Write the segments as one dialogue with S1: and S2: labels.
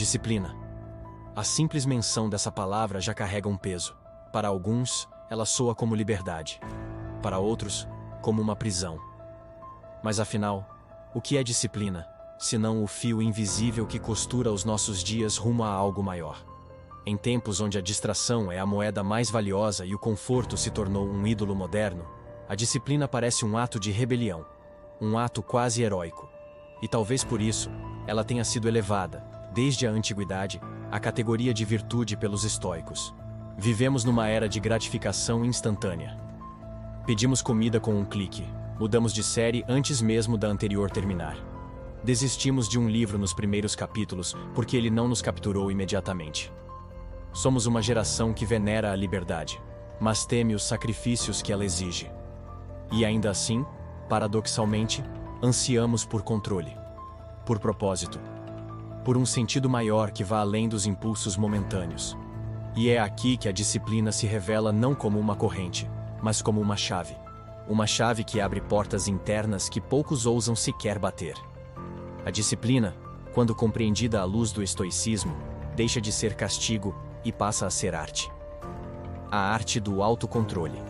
S1: Disciplina. A simples menção dessa palavra já carrega um peso. Para alguns, ela soa como liberdade. Para outros, como uma prisão. Mas afinal, o que é disciplina, senão o fio invisível que costura os nossos dias rumo a algo maior? Em tempos onde a distração é a moeda mais valiosa e o conforto se tornou um ídolo moderno, a disciplina parece um ato de rebelião, um ato quase heróico. E talvez por isso, ela tenha sido elevada, desde a antiguidade, à categoria de virtude pelos estoicos. Vivemos numa era de gratificação instantânea. Pedimos comida com um clique, mudamos de série antes mesmo da anterior terminar. Desistimos de um livro nos primeiros capítulos porque ele não nos capturou imediatamente. Somos uma geração que venera a liberdade, mas teme os sacrifícios que ela exige. E ainda assim, paradoxalmente, ansiamos por controle, por propósito, por um sentido maior que vá além dos impulsos momentâneos. E é aqui que a disciplina se revela não como uma corrente, mas como uma chave. Uma chave que abre portas internas que poucos ousam sequer bater. A disciplina, quando compreendida à luz do estoicismo, deixa de ser castigo e passa a ser arte. A arte do autocontrole.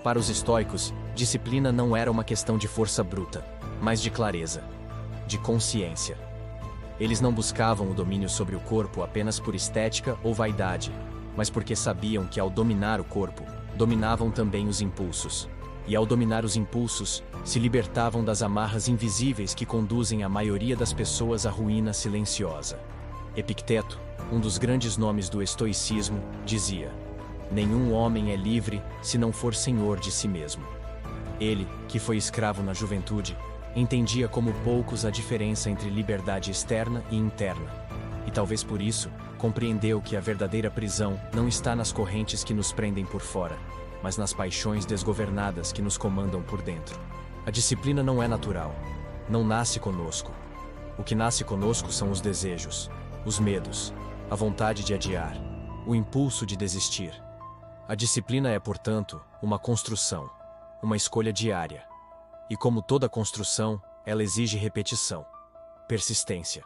S1: Para os estoicos, disciplina não era uma questão de força bruta, mas de clareza, de consciência. Eles não buscavam o domínio sobre o corpo apenas por estética ou vaidade, mas porque sabiam que ao dominar o corpo, dominavam também os impulsos. E ao dominar os impulsos, se libertavam das amarras invisíveis que conduzem a maioria das pessoas à ruína silenciosa. Epicteto, um dos grandes nomes do estoicismo, dizia: "Nenhum homem é livre se não for senhor de si mesmo." Ele, que foi escravo na juventude, entendia como poucos a diferença entre liberdade externa e interna. E talvez por isso, compreendeu que a verdadeira prisão não está nas correntes que nos prendem por fora, mas nas paixões desgovernadas que nos comandam por dentro. A disciplina não é natural, não nasce conosco. O que nasce conosco são os desejos, os medos, a vontade de adiar, o impulso de desistir. A disciplina é, portanto, uma construção, uma escolha diária. E como toda construção, ela exige repetição, persistência,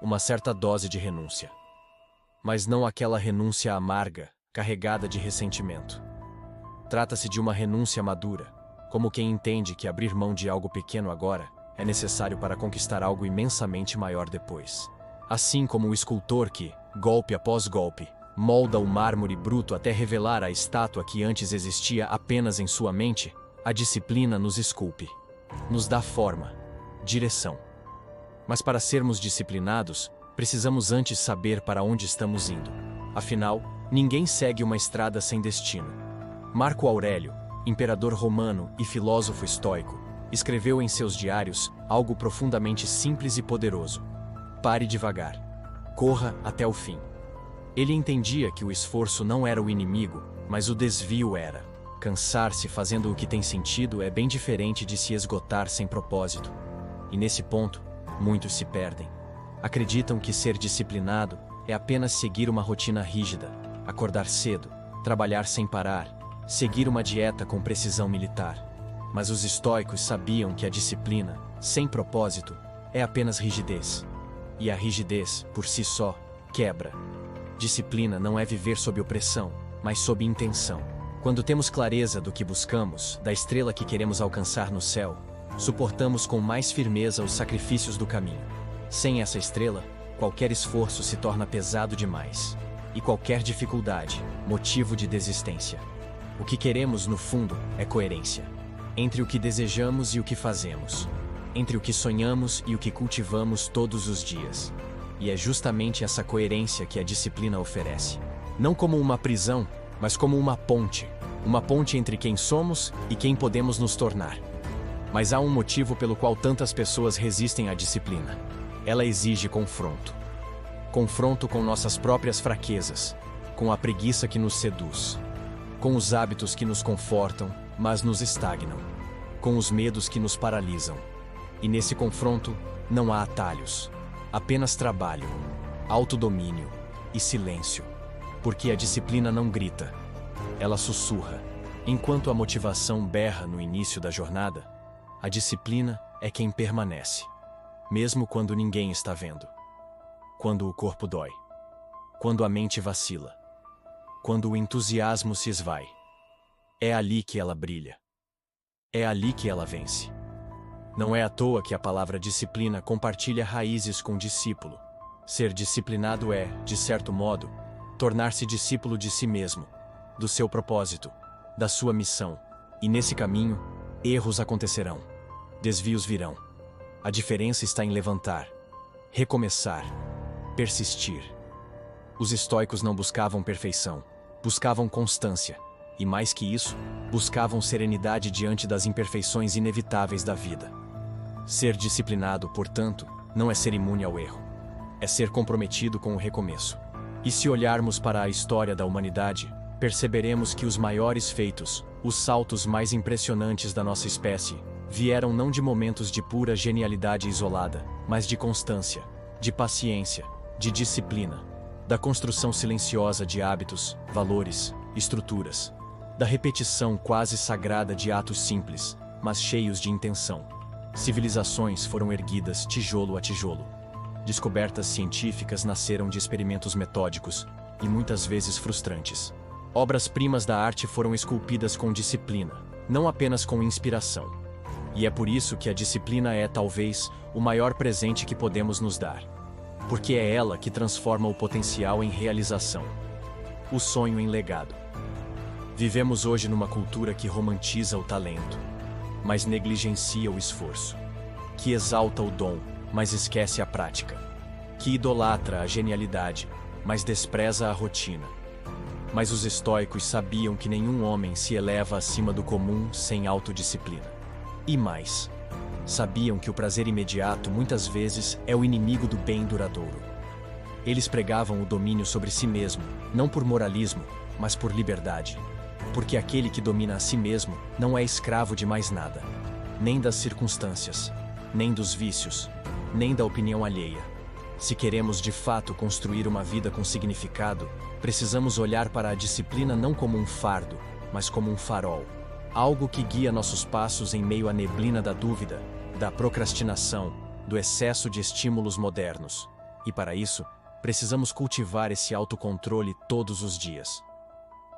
S1: uma certa dose de renúncia. Mas não aquela renúncia amarga, carregada de ressentimento. Trata-se de uma renúncia madura, como quem entende que abrir mão de algo pequeno agora é necessário para conquistar algo imensamente maior depois. Assim como o escultor que, golpe após golpe, molda o mármore bruto até revelar a estátua que antes existia apenas em sua mente, a disciplina nos esculpe, nos dá forma, direção. Mas para sermos disciplinados, precisamos antes saber para onde estamos indo. Afinal, ninguém segue uma estrada sem destino. Marco Aurélio, imperador romano e filósofo estoico, escreveu em seus diários algo profundamente simples e poderoso: "Pare devagar. Corra até o fim." Ele entendia que o esforço não era o inimigo, mas o desvio era. Cansar-se fazendo o que tem sentido é bem diferente de se esgotar sem propósito. E nesse ponto, muitos se perdem. Acreditam que ser disciplinado é apenas seguir uma rotina rígida, acordar cedo, trabalhar sem parar, seguir uma dieta com precisão militar. Mas os estoicos sabiam que a disciplina, sem propósito, é apenas rigidez. E a rigidez, por si só, quebra. Disciplina não é viver sob opressão, mas sob intenção. Quando temos clareza do que buscamos, da estrela que queremos alcançar no céu, suportamos com mais firmeza os sacrifícios do caminho. Sem essa estrela, qualquer esforço se torna pesado demais. E qualquer dificuldade, motivo de desistência. O que queremos, no fundo, é coerência. Entre o que desejamos e o que fazemos. Entre o que sonhamos e o que cultivamos todos os dias. E é justamente essa coerência que a disciplina oferece. Não como uma prisão, mas como uma ponte. Uma ponte entre quem somos e quem podemos nos tornar. Mas há um motivo pelo qual tantas pessoas resistem à disciplina. Ela exige confronto. Confronto com nossas próprias fraquezas, com a preguiça que nos seduz, com os hábitos que nos confortam, mas nos estagnam, com os medos que nos paralisam. E nesse confronto, não há atalhos, apenas trabalho, autodomínio e silêncio. Porque a disciplina não grita, ela sussurra. Enquanto a motivação berra no início da jornada, a disciplina é quem permanece, mesmo quando ninguém está vendo. quando o corpo dói, quando a mente vacila, quando o entusiasmo se esvai. É ali que ela brilha. É ali que ela vence. Não é à toa que a palavra disciplina compartilha raízes com discípulo. Ser disciplinado é, de certo modo, tornar-se discípulo de si mesmo, do seu propósito, da sua missão. E nesse caminho, erros acontecerão, desvios virão. A diferença está em levantar, recomeçar, persistir. Os estoicos não buscavam perfeição, buscavam constância. E mais que isso, buscavam serenidade diante das imperfeições inevitáveis da vida. Ser disciplinado, portanto, não é ser imune ao erro. É ser comprometido com o recomeço. E se olharmos para a história da humanidade, perceberemos que os maiores feitos, os saltos mais impressionantes da nossa espécie, vieram não de momentos de pura genialidade isolada, mas de constância, de paciência, de disciplina, da construção silenciosa de hábitos, valores, estruturas, da repetição quase sagrada de atos simples, mas cheios de intenção. Civilizações foram erguidas tijolo a tijolo. Descobertas científicas nasceram de experimentos metódicos e muitas vezes frustrantes. Obras-primas da arte foram esculpidas com disciplina, não apenas com inspiração. E é por isso que a disciplina é, talvez, o maior presente que podemos nos dar. Porque é ela que transforma o potencial em realização, o sonho em legado. Vivemos hoje numa cultura que romantiza o talento, mas negligencia o esforço, que exalta o dom, mas esquece a prática, que idolatra a genialidade, mas despreza a rotina. Mas os estoicos sabiam que nenhum homem se eleva acima do comum sem autodisciplina. E mais, sabiam que o prazer imediato muitas vezes é o inimigo do bem duradouro. Eles pregavam o domínio sobre si mesmo, não por moralismo, mas por liberdade. Porque aquele que domina a si mesmo não é escravo de mais nada, nem das circunstâncias, nem dos vícios, nem da opinião alheia. Se queremos de fato construir uma vida com significado, precisamos olhar para a disciplina não como um fardo, mas como um farol. Algo que guia nossos passos em meio à neblina da dúvida, da procrastinação, do excesso de estímulos modernos. E para isso, precisamos cultivar esse autocontrole todos os dias.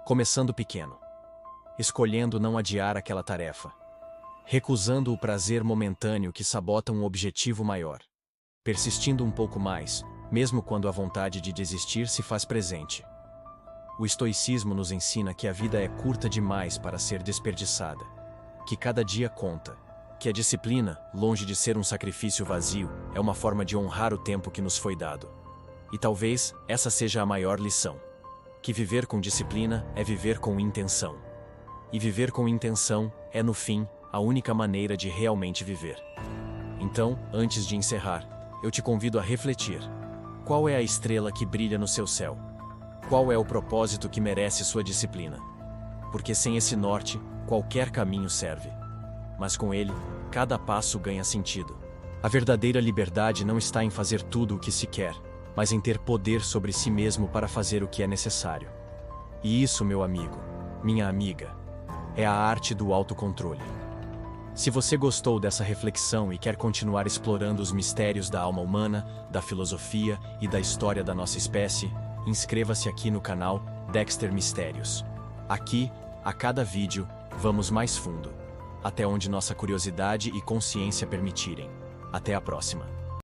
S1: Começando pequeno, escolhendo não adiar aquela tarefa, recusando o prazer momentâneo que sabota um objetivo maior, persistindo um pouco mais, mesmo quando a vontade de desistir se faz presente. O estoicismo nos ensina que a vida é curta demais para ser desperdiçada, que cada dia conta, que a disciplina, longe de ser um sacrifício vazio, é uma forma de honrar o tempo que nos foi dado. E talvez essa seja a maior lição. Que viver com disciplina é viver com intenção. E viver com intenção é, no fim, a única maneira de realmente viver. Então, antes de encerrar, eu te convido a refletir. Qual é a estrela que brilha no seu céu? Qual é o propósito que merece sua disciplina? Porque sem esse norte, qualquer caminho serve. Mas com ele, cada passo ganha sentido. A verdadeira liberdade não está em fazer tudo o que se quer, mas em ter poder sobre si mesmo para fazer o que é necessário. E isso, meu amigo, minha amiga, é a arte do autocontrole. Se você gostou dessa reflexão e quer continuar explorando os mistérios da alma humana, da filosofia e da história da nossa espécie, inscreva-se aqui no canal Dexter Mistérios. Aqui, a cada vídeo, vamos mais fundo, até onde nossa curiosidade e consciência permitirem. Até a próxima.